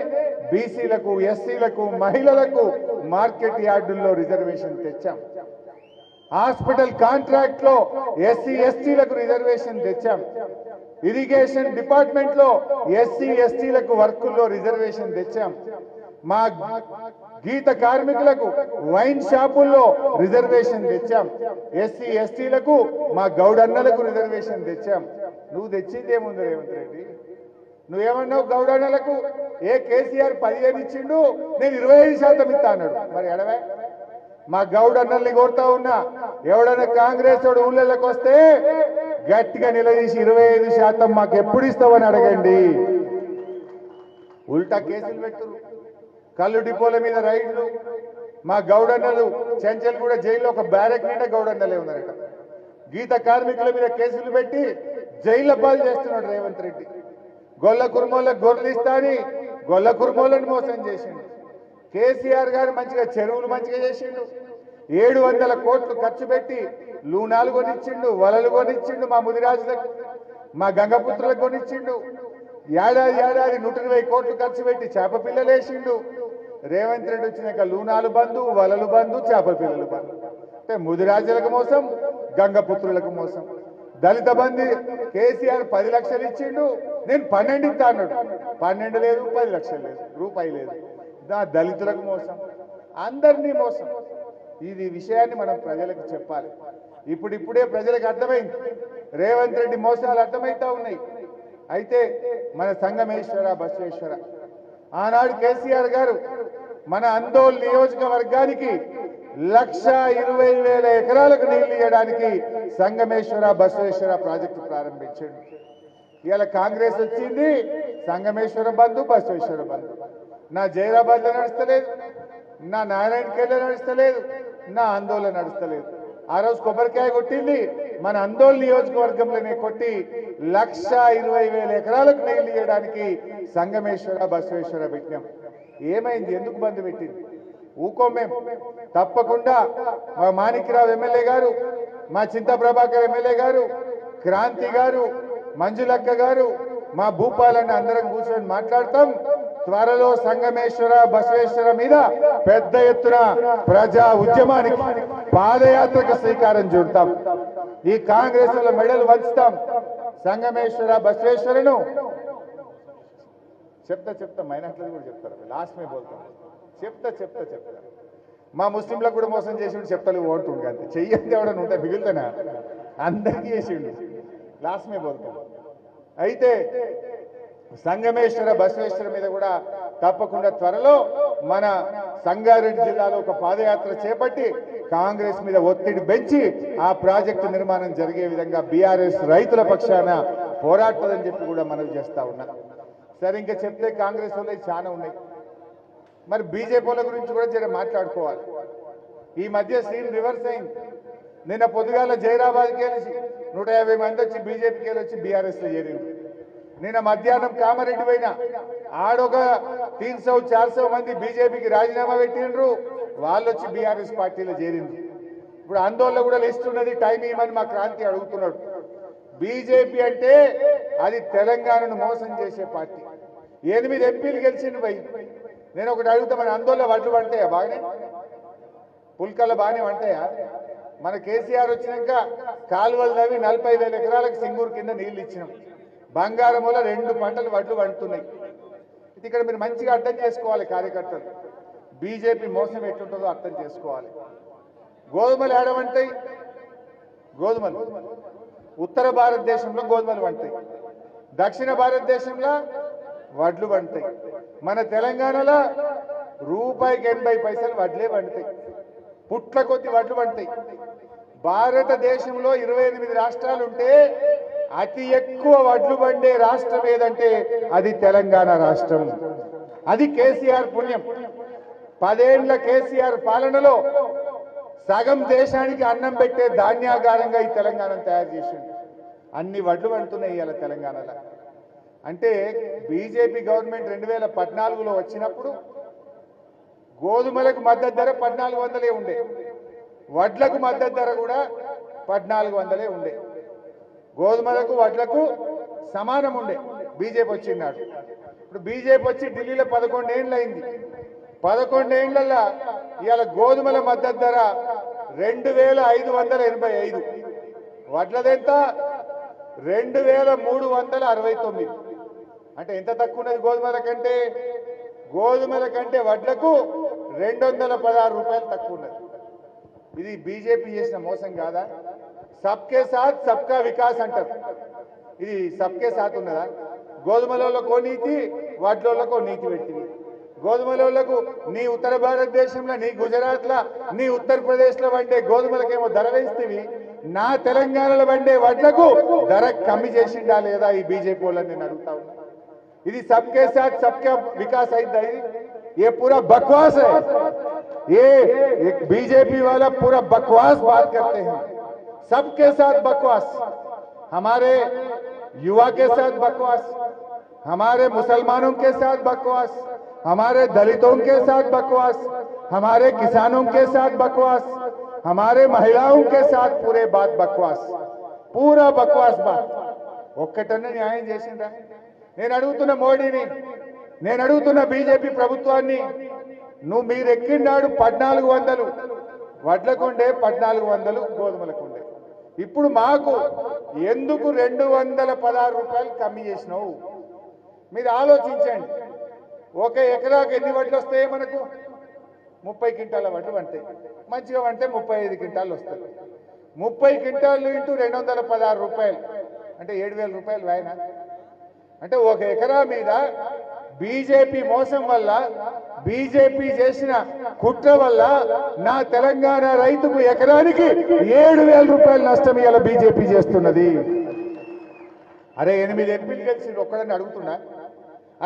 బీసీలకు, ఎస్సీలకు, మహిళలకు మార్కెట్ యార్డుల్లో రిజర్వేషన్ తెచ్చాం. హాస్పిటల్ కాంట్రాక్ట్ లో ఎస్సీ ఎస్టీలకు రిజర్వేషన్ తెచ్చాం. ఇరిగేషన్ డిపార్ట్మెంట్ లో ఎస్సీ ఎస్టీలకు వర్కుల్లో రిజర్వేషన్ తెచ్చాం. మా గీత కార్మికులకు వైన్ షాపుల్లో రిజర్వేషన్ తెచ్చాం. ఎస్సీ ఎస్టీలకు మా గౌడన్నలకు రిజర్వేషన్ తెచ్చాం. నువ్వు తెచ్చింది ఏముంది రేవంత్ రెడ్డి? నువ్వేమన్నావు? గౌడన్నలకు కేసీఆర్ 15 ఇచ్చిండు, నేను 25% ఇస్తా అన్నాడు. మరి ఎడవే? మా గౌడన్నల్ని కోరుతా ఉన్నా, ఎవడన్నా కాంగ్రెస్ వాడు ఊళ్ళకి వస్తే గట్టిగా నిలదీసి 25% మాకు ఎప్పుడు ఇస్తావని అడగండి. ఉల్టా కేసులు పెట్టురు. కళ్ళు డిపోల మీద రైళ్లు. మా గౌడన్నలు చెంచల్ కూడా జైల్లో ఒక బ్యారెక్ నిండా గౌడన్నలే ఉన్నారట. గీత కార్మికుల మీద కేసులు పెట్టి జైళ్ల పాలు చేస్తున్నాడు రేవంత్ రెడ్డి. గొల్ల కుర్మోళ్ళకు గొర్రెలు ఇస్తా అని గొల్ల కుర్మోళ్ళని మోసం చేసిండు. కేసీఆర్ గారు మంచిగా చెరువులు మంచిగా చేసిండు. 700 కోట్లు ఖర్చు పెట్టి లూనాలు కొనిచ్చిండు, వలలు కొనిచ్చిండు. మా ముదిరాజులకు, మా గంగపుత్రులకు కొనిచ్చిండు. ఏడాది 120 కోట్లు ఖర్చు పెట్టి చేప పిల్లలు వేసిండు. రేవంత్ రెడ్డి వచ్చినాక లూనాలు బంధు, వలలు బంధు, చేప పిల్లలు బంధు. అంటే ముదిరాజులకు మోసం, గంగపుత్రులకు మోసం. దళిత బంధు కేసీఆర్ 10 లక్షలు ఇచ్చిండు, నేను 12 ఇస్తా అన్నాడు. 12 లేదు, 10 లక్షలు లేదు, రూపాయి లేదు. దళితులకు మోసం, అందరినీ మోసం. ఇది విషయాన్ని మనం ప్రజలకు చెప్పాలి. ఇప్పుడిప్పుడే ప్రజలకు అర్థమైంది. రేవంత్ రెడ్డి మోసాలు అర్థమైతా ఉన్నాయి. అయితే మన సంగమేశ్వర, బసవేశ్వర, ఆనాడు కేసీఆర్ గారు మన ఆందోళన నియోజకవర్గానికి 1,20,000 ఎకరాలకు నీళ్లు ఇవ్వడానికి సంగమేశ్వర, బసవేశ్వర ప్రాజెక్టు ప్రారంభించాడు. ఇవాళ కాంగ్రెస్ వచ్చింది, సంగమేశ్వర బంధు, బసవేశ్వర బంధు. నా జైరాబాద్ లో నడుస్తలేదు, నా నారాయణఖేడ్లో నడుస్తలేదు, నా ఆందోళన నడుస్తలేదు. ఆ రోజు కొబ్బరికాయ కొట్టింది మన ఆందోళన నియోజకవర్గంలోనే కొట్టి 1,20,000 ఎకరాలకు నీళ్లు ఇవ్వడానికి సంగమేశ్వర, బసవేశ్వర పెట్టినాం. ఏమైంది? ఎందుకు బంద్ పెట్టింది? ఊకోమేం. తప్పకుండా మా మాణిక్యరావు ఎమ్మెల్యే గారు, మా చింతా ప్రభాకర్ ఎమ్మెల్యే గారు, క్రాంతి గారు, మంజులక్క గారు, మా భూపాలని అందరం కూర్చొని మాట్లాడతాం. త్వరలో సంగమేశ్వర, బసవేశ్వర మీద పెద్ద ఎత్తున ప్రజా ఉద్యమానికి, పాదయాత్రకు శ్రీకారం చుడతాం. ఈ కాంగ్రెస్ లో మెడలు వంచుతాం. సంగమేశ్వర, బసవేశ్వరను చెప్తా మైనార్టీలు కూడా చెప్తారు. లాస్ట్ మే బోల్తాం. చెప్తా మా ముస్లింలకు కూడా మోసం చేసిండు, చెప్తలు ఓంటుండు. అంతే చెయ్యండి. ఎవడని ఉంటే మిగులుతానా? అందరికీ చేసిండు. లాస్ట్ మే బోల్తాం. అయితే సంగమేశ్వర, బసవేశ్వర మీద కూడా తప్పకుండా త్వరలో మన సంగారెడ్డి జిల్లాలో ఒక పాదయాత్ర చేపట్టి కాంగ్రెస్ మీద ఒత్తిడి పెంచి ఆ ప్రాజెక్టు నిర్మాణం జరిగే విధంగా బీఆర్ఎస్ రైతుల పక్షాన పోరాడుతుందని చెప్పి కూడా మనవి చేస్తా ఉన్నా. సరే, ఇంకా చెప్తే కాంగ్రెస్ వాళ్ళకి చాలా ఉన్నాయి. మరి బీజేపీల గురించి కూడా జర మాట్లాడుకోవాలి. ఈ మధ్య సీన్ రివర్స్ అయింది. నిన్న పొద్దుగాల జైరాబాద్కి వెళ్ళి 150 మంది వచ్చి బీజేపీకి వెళ్ళి వచ్చి బీఆర్ఎస్ లో చేరింది. నిన్న మధ్యాహ్నం కామారెడ్డి పోయినా ఆడొక 300-400 మంది బీజేపీకి రాజీనామా పెట్టిండ్రు. వాళ్ళు వచ్చి బీఆర్ఎస్ పార్టీలో చేరింది. ఇప్పుడు ఆందోళన కూడా లిస్ట్ ఉన్నది, టైం ఇవ్వమని మా క్రాంతి అడుగుతున్నాడు. బీజేపీ అంటే అది తెలంగాణను మోసం చేసే పార్టీ. 8 ఎంపీలు గెలిచిండు పోయి. నేను ఒకటి అడుగుతా, మన ఆందోళన వడ్లు పంటాయా? బాగానే పుల్కల్లో బాగానే పంటాయా? మన కేసీఆర్ వచ్చినాక కాలువలు తవ్వి 40,000 ఎకరాలకు సింగూరు కింద నీళ్లు ఇచ్చినాం. బంగారం వల్ల 2 పంటలు వడ్లు పండుతున్నాయి. ఇది ఇక్కడ మీరు మంచిగా అర్థం చేసుకోవాలి కార్యకర్తలు. బీజేపీ మోసం ఎట్లుంటుందో అర్థం చేసుకోవాలి. గోధుమలు ఏడవంటాయి, గోధుమలు ఉత్తర భారతదేశంలో గోధుమలు పండుతాయి, దక్షిణ భారతదేశంలో వడ్లు పండుతాయి. మన తెలంగాణలో రూపాయికి 80 పైసలు వడ్లే పండుతాయి, పుట్ల కొద్ది వడ్లు పండుతాయి. భారతదేశంలో 28 రాష్ట్రాలు ఉంటే అతి ఎక్కువ వడ్లు పండే రాష్ట్రం ఏదంటే అది తెలంగాణ రాష్ట్రం. అది కేసీఆర్ పుణ్యం. 10 ఏళ్ల కేసీఆర్ పాలనలో సగం దేశానికి అన్నం పెట్టే ధాన్యాగారంగా ఈ తెలంగాణను తయారు చేసింది. అన్ని వడ్లు పండుతున్నాయి ఇవాళ తెలంగాణలో. అంటే బీజేపీ గవర్నమెంట్ 2014లో వచ్చినప్పుడు గోధుమలకు మద్దతు ధర 1400 ఉండే, వడ్లకు మద్దతు ధర కూడా 1400 ఉండే. గోధుమలకు వడ్లకు సమానం ఉండే. బీజేపీ వచ్చినాడు. ఇప్పుడు బీజేపీ వచ్చి ఢిల్లీలో 11 ఏళ్ళు అయింది. 11 ఏళ్లలో ఇవాళ గోధుమల మద్దతు ధర 2585, వడ్లదెంత 2369. అంటే ఎంత తక్కువ ఉన్నది గోధుమల కంటే? గోధుమల కంటే వడ్లకు 216 రూపాయలు తక్కువ ఉన్నది. ఇది బీజేపీ చేసిన మోసం కాదా? సబ్కే సాత్ సబ్కా వికాస్ అంటారు. ఇది సబ్కే సాత్ ఉన్నదా? గోధుమలకు నీతి, వడ్లకు నీతి పెట్టింది. గోధుమలకు నీ ఉత్తర భారతదేశంలో, నీ గుజరాత్లో, నీ ఉత్తరప్రదేశ్లో వండే గోధుమలకేమో ధర వేస్తేవి, నా తెలంగాణలో వండే వడ్లకు ధర కమ్మి చేసిండా లేదా ఈ బీజేపీ వాళ్ళని నేను అడుగుతా ఉన్నా. ఇది सबके साथ सबका विकास है। ये पूरा बकवास है। ये बीजेपी वाला पूरा बकवास बात करते हैं। सबके साथ बकवास, हमारे युवा के साथ बकवास, हमारे मुसलमानों के साथ बकवास, हमारे दलितों के साथ बकवास, हमारे किसानों के साथ बकवास, हमारे महिलाओं के साथ पूरे बात बकवास, पूरा बकवास बात। ఒక్కటన్నా న్యాయం చేసిందా? నేను అడుగుతున్న మోడీని, నేను అడుగుతున్న బీజేపీ ప్రభుత్వాన్ని, మీరు ఎక్కినాడు 1400 వడ్లకుండే, 1400 గోధుమలకుండే. ఇప్పుడు మాకు ఎందుకు 216 రూపాయలు కమ్మి చేసినావు? మీరు ఆలోచించండి. ఒక ఎకరాకు ఎన్ని వడ్లు వస్తాయి? మనకు 30 క్వింటాల వడ్లు వంటాయి. మంచిగా వంటే 35 క్వింటాలు వస్తాయి. 30 క్వింటాలు ఇంటూ 216 రూపాయలు అంటే 7000 రూపాయలు వాయన. అంటే ఒక ఎకరా మీద బీజేపీ మోసం వల్ల, బీజేపీ చేసిన కుట్ర వల్ల నా తెలంగాణ రైతుకు ఎకరానికి 7000 రూపాయలు నష్టం ఇవాళ బీజేపీ చేస్తున్నది. అరే 8 ఎంపీలు కలిసి ఒక్కడని అడుగుతున్నా,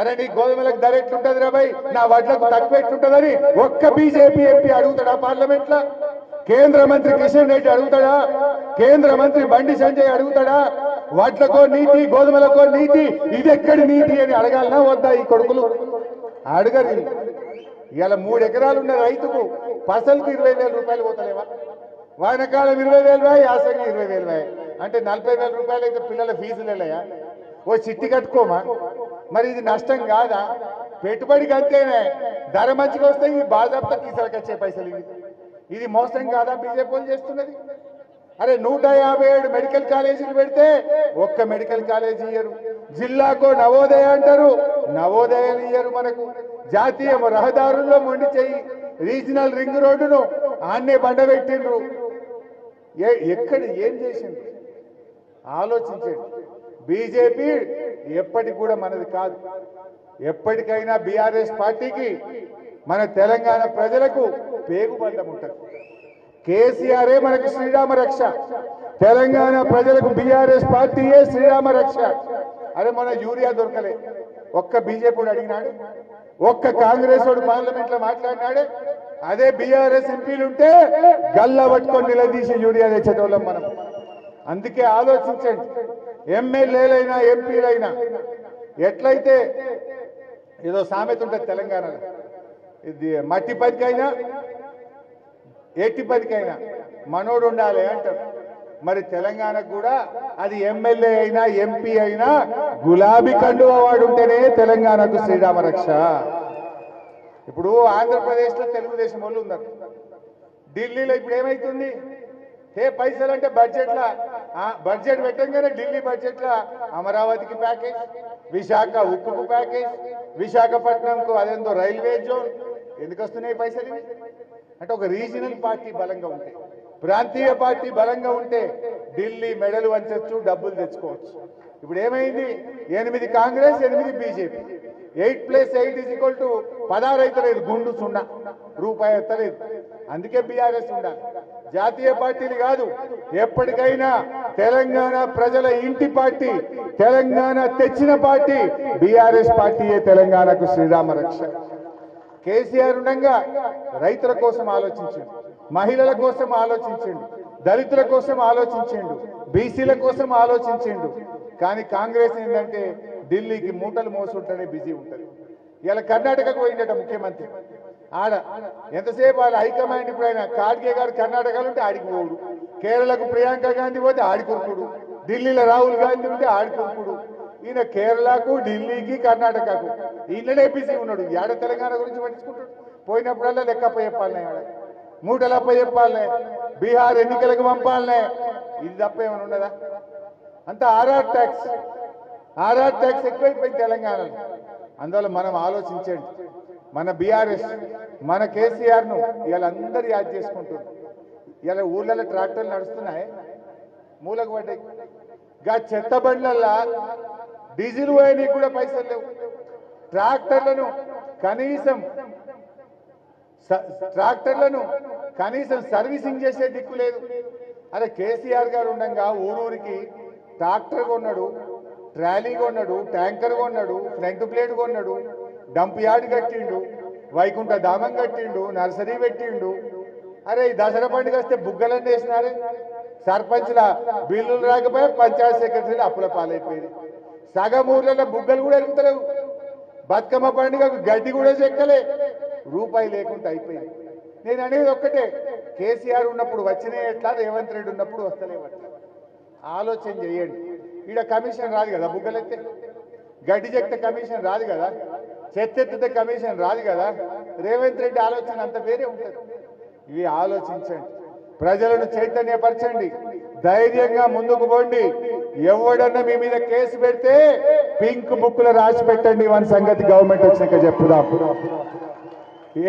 అరే నీ గోధుమలకు ధర ఎట్లుంటది రా భయ్, నా వడ్లకు తక్కువ ఎట్లుంటదని ఒక్క బీజేపీ ఎంపీ అడుగుతాడా పార్లమెంట్ లో? కేంద్ర మంత్రి కిషన్ రెడ్డి అడుగుతాడా? కేంద్ర మంత్రి బండి సంజయ్ అడుగుతాడా? వడ్లకో నీతి, గోధుమలకో నీతి, ఇది ఎక్కడి నీతి అని అడగాలనా వద్దా? ఈ కొడుకులు అడగరు. ఇవాళ 3 ఎకరాలు ఉన్న రైతుకు పసలకు 20,000 రూపాయలు పోతలేవా? వానకాలం 20,000 వాయి, యాసంగి 20,000 వాయి. అంటే 40,000 రూపాయలు అయితే పిల్లల ఫీజులు వెళ్ళాయా? ఓ చిట్టి కట్టుకోమా? మరి ఇది నష్టం కాదా? పెట్టుబడికి అంతేనే, ధర మంచిగా వస్తే ఈ బాధాప్త తీసుకొచ్చే పైసలు. ఇది మోసం కాదా బీజేపీ వాళ్ళు చేస్తున్నది? అరే 157 మెడికల్ కాలేజీలు పెడితే ఒక్క మెడికల్ కాలేజీ ఇయ్యరు. జిల్లాకు నవోదయ అంటారు, నవోదయాలు ఇయ్యరు. మనకు జాతీయ రహదారుల్లో మొండి చెయ్యి, రీజనల్ రింగ్ రోడ్డును ఆన్నే బండబెట్టిండ్రు. ఎక్కడ ఏం చేసిండ్రు ఆలోచించండి. బీజేపీ ఎప్పటికి కూడా మనది కాదు. ఎప్పటికైనా బీఆర్ఎస్ పార్టీకి మన తెలంగాణ ప్రజలకు పేగుబంధం ఉంటుంది. కేసీఆరే మనకు శ్రీరామ రక్ష, తెలంగాణ ప్రజలకు బీఆర్ఎస్ పార్టీయే శ్రీరామ రక్ష. అరే మన యూరియా దొరకలే, ఒక్క బీజేపీ అడిగినాడు, ఒక్క కాంగ్రెస్ వాడు పార్లమెంట్ లో మాట్లాడినాడే. అదే బీఆర్ఎస్ ఎంపీలు ఉంటే గల్లా పట్టుకొని నిలదీసి యూరియా తెచ్చేటోళ్ళం మనం. అందుకే ఆలోచించండి. ఎమ్మెల్యేలైనా ఎంపీలైనా ఎట్లయితే ఏదో సామెత ఉంటుంది తెలంగాణలో, ఇది మట్టి పదికైనా ఏటి పదికైనా మనోడు ఉండాలి అంటారు. మరి తెలంగాణకు కూడా అది ఎమ్మెల్యే అయినా ఎంపీ అయినా గులాబీ కండువా వాడు ఉంటేనే తెలంగాణకు శ్రీరామ రక్ష. ఇప్పుడు ఆంధ్రప్రదేశ్లో తెలుగుదేశం వాళ్ళు ఉన్నారు, ఢిల్లీలో ఇప్పుడు ఏమైతుంది? పైసలు అంటే బడ్జెట్ పెట్టంగానే ఢిల్లీ బడ్జెట్లో అమరావతికి ప్యాకేజ్, విశాఖ ఉక్కుకు ప్యాకేజ్, విశాఖపట్నంకు అదేందో రైల్వే జోన్. ఎందుకు వస్తున్నాయి పైసలు ఇవి? అంటే ఒక రీజనల్ పార్టీ బలంగా ఉంటే, ప్రాంతీయ పార్టీ బలంగా ఉంటే ఢిల్లీ మెడలు వంచొచ్చు, డబ్బులు తెచ్చుకోవచ్చు. ఇప్పుడు ఏమైంది? 8 కాంగ్రెస్, 8 బీజేపీ. 8+8 16 అవుతలేదు, గుండు 0 రూపాయి ఎత్తలేదు. అందుకే బీఆర్ఎస్ ఉండాలి. జాతీయ పార్టీలు కాదు, ఎప్పటికైనా తెలంగాణ ప్రజల ఇంటి పార్టీ, తెలంగాణ తెచ్చిన పార్టీ బీఆర్ఎస్ పార్టీయే తెలంగాణకు శ్రీరామ రక్ష. కేసీఆర్ ఉండగా రైతుల కోసం ఆలోచించండి, మహిళల కోసం ఆలోచించండి, దళితుల కోసం ఆలోచించండు, బీసీల కోసం ఆలోచించండు. కానీ కాంగ్రెస్ ఏంటంటే ఢిల్లీకి మూటలు మోసుంటేనే బిజీ ఉంటుంది. ఇలా కర్ణాటకకు పోయిందట ముఖ్యమంత్రి. ఆడ ఎంతసేపు వాళ్ళ హైకమాండ్ ఇప్పుడు ఆయన ఖార్గే గారు కర్ణాటకలో ఉంటే ఆడికి పోడు, కేరళకు ప్రియాంక గాంధీ పోతే ఆడికొరుకుడు, ఢిల్లీలో రాహుల్ గాంధీ ఉంటే ఆడికొరుకుడు. ఈయన కేరళకు, ఢిల్లీకి, కర్ణాటకకు ఈయననే బిజీ ఉన్నాడు. ఏడ తెలంగాణ గురించి పట్టించుకుంటాడు? పోయినప్పుడల్లా లెక్కప్ప చెప్పాలనే, ఆడ మూటలప్ప చెప్పాలనే, బీహార్ ఎన్నికలకు పంపాలనే. ఇది తప్ప ఏమైనా ఉన్నదా? అంత ఆర్ఆర్ ట్యాక్స్ ఎక్కువైపోయింది తెలంగాణలో. అందువల్ల మనం ఆలోచించండి. మన బీఆర్ఎస్, మన కేసీఆర్ను ఇవాళ అందరూ యాద్ చేసుకుంటున్నారు. ఇవాళ ఊర్లలో ట్రాక్టర్లు నడుస్తున్నాయి, మూలకు పడ్డాయి. గా చెత్త బండ్లల్లా డీజిల్ పోయడానికి కూడా పైసలు లేవు. ట్రాక్టర్లను కనీసం సర్వీసింగ్ చేసే దిక్కు లేదు. అరే కేసీఆర్ గారు ఉండగా ఊరూరికి ట్రాక్టర్ కొన్నాడు, ట్రాలీ కొన్నాడు, ట్యాంకర్ కొన్నాడు, ఫ్రంట్ ప్లేట్ కొన్నాడు, డంప్ యార్డ్ కట్టిండు, వైకుంఠ ధామం కట్టిండు, నర్సరీ పెట్టిండు. అరే ఈ దసరా పండుగ వస్తే బుగ్గలన్నీ వేసినారే. సర్పంచ్ల బిల్లులు రాకపోయా, పంచాయత్ సెక్రటరీలు అప్పుల పాలైపోయింది. సగం ఊర్లలో బుగ్గలు కూడా ఎరుగుతలేవు. బతుకమ్మ పండుగకు గడ్డి కూడా చెక్కలే, రూపాయి లేకుండా అయిపోయింది. నేను అనేది ఒక్కటే, కేసీఆర్ ఉన్నప్పుడు వచ్చినాయి ఎట్లా, రేవంత్ రెడ్డి ఉన్నప్పుడు వస్తలేవట్లా. ఆలోచన చేయండి. ఈడ కమిషన్ రాదు కదా, బుగ్గలెత్తే గడ్డి చెక్తే కమిషన్ రాదు కదా, చెత్తెత్తితే కమిషన్ రాదు కదా. రేవంత్ రెడ్డి ఆలోచన అంత వేరే ఉంటుంది. ఇవి ఆలోచించండి, ప్రజలను చైతన్యపరచండి, ధైర్యంగా ముందుకు పోండి. ఎవడన్నా మీ మీద కేసు పెడితే పింక్ బుక్ లో రాసి పెట్టండి. వన్ సంగతి గవర్నమెంట్ వచ్చినాక చెప్పుదాం.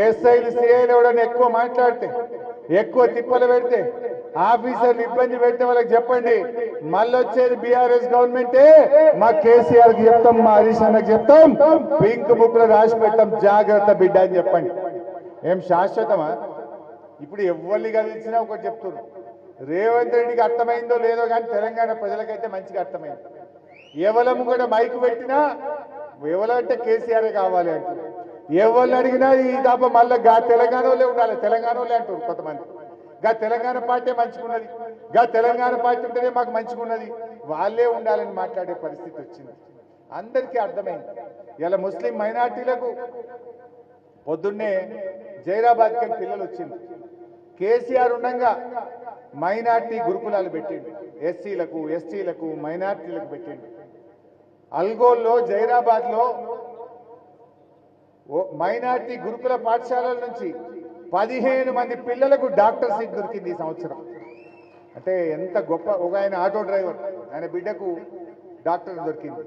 ఎస్ఐలు సిఐలు ఎవడన్నా ఎక్కువ మాట్లాడితే, ఎక్కువ తిప్పలు పెడితే, ఆఫీసర్లు ఇబ్బంది పెడితే వాళ్ళకి చెప్పండి, మళ్ళీ వచ్చేది బీఆర్ఎస్ గవర్నమెంటే, మా కేసీఆర్ కి చెప్తాం, మా హరీష్ అన్నకి చెప్తాం, పింక్ బుక్ లో రాసి పెట్టాం, జాగ్రత్త బిడ్డ అని చెప్పండి. ఏం శాశ్వతమా? ఇప్పుడు ఎవరిని కలిసినా ఒకటి చెప్తున్నారు. రేవంత్ రెడ్డికి అర్థమైందో లేదో కానీ తెలంగాణ ప్రజలకైతే మంచిగా అర్థమైంది. ఎవరము కూడా మైకు పెట్టినా ఎవరంటే కేసీఆర్ కావాలి అంటారు. ఎవరిని అడిగినా ఈ తప్ప మళ్ళీ తెలంగాణలో ఉండాలి, తెలంగాణలో అంటారు కొంతమంది. తెలంగాణ పార్టీ మంచిగున్నది, తెలంగాణ పార్టీ ఉంటేనే మాకు మంచిగున్నది, వాళ్ళే ఉండాలని మాట్లాడే పరిస్థితి వచ్చింది. అందరికీ అర్థమైంది. ఇలా ముస్లిం మైనార్టీలకు పొద్దున్నే జైరాబాద్కి పిల్లలు వచ్చింది. కేసీఆర్ ఉండగా మైనార్టీ గురుకులాలు పెట్టిండు, ఎస్సీలకు, ఎస్టీలకు, మైనార్టీలకు పెట్టిండు. అల్గోల్లో, జైరాబాద్లో మైనార్టీ గురుకుల పాఠశాలల నుంచి 15 మంది పిల్లలకు డాక్టర్ సీట్ దొరికింది ఈ సంవత్సరం. అంటే ఎంత గొప్ప. ఒక ఆయన ఆటో డ్రైవర్, ఆయన బిడ్డకు డాక్టర్ దొరికింది.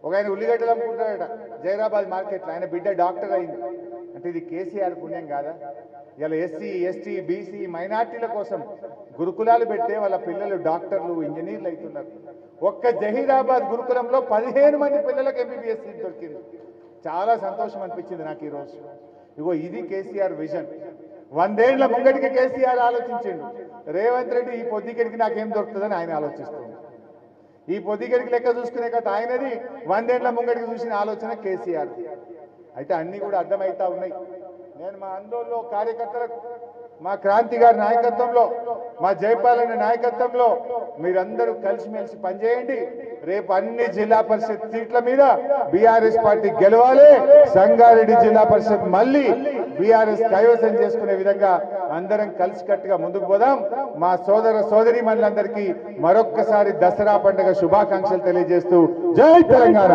ఒక ఆయన ఉల్లిగడ్డలు అమ్ముకుంటాడట జైరాబాద్ మార్కెట్లో, ఆయన బిడ్డ డాక్టర్ అయింది. అంటే ఇది కేసీఆర్ పుణ్యం కాదా? ఇలా ఎస్సీ, ఎస్టీ, బీసీ, మైనార్టీల కోసం గురుకులాలు పెడితే వాళ్ళ పిల్లలు డాక్టర్లు, ఇంజనీర్లు అవుతున్నారు. ఒక్క జహీరాబాద్ గురుకులంలో 15 మంది పిల్లలకు ఎంబీబీఎస్ సీట్ దొరికింది. చాలా సంతోషం అనిపించింది నాకు ఈరోజు. ఇగో ఇది కేసీఆర్ విజన్. 100 ఏళ్ల ముంగటికి కేసీఆర్ ఆలోచించిండు. రేవంత్ రెడ్డి ఈ పొద్దుకెడికి నాకేం దొరుకుతుందని ఆయన ఆలోచిస్తుంది. ఈ పొద్దుకెడికి లెక్క చూసుకునే కదా ఆయనది, 100 ఏళ్ల ముంగటికి చూసిన ఆలోచన కేసీఆర్. అయితే అన్నీ కూడా అర్థమవుతా ఉన్నాయి. నేను మా ఆందోళనలో కార్యకర్తలకు, మా క్రాంతి గారి నాయకత్వంలో, మా జయపాలన నాయకత్వంలో మీరందరూ కలిసిమెలిసి పనిచేయండి. రేపు అన్ని జిల్లా పరిషత్ సీట్ల మీద బీఆర్ఎస్ పార్టీ గెలవాలి. సంగారెడ్డి జిల్లా పరిషత్ మళ్ళీ బీఆర్ఎస్ కైవసం చేసుకునే విధంగా అందరం కలిసికట్టుగా ముందుకు పోదాం. మా సోదర సోదరీమణులందరికీ మరొక్కసారి దసరా పండుగ శుభాకాంక్షలు తెలియజేస్తూ జై తెలంగాణ.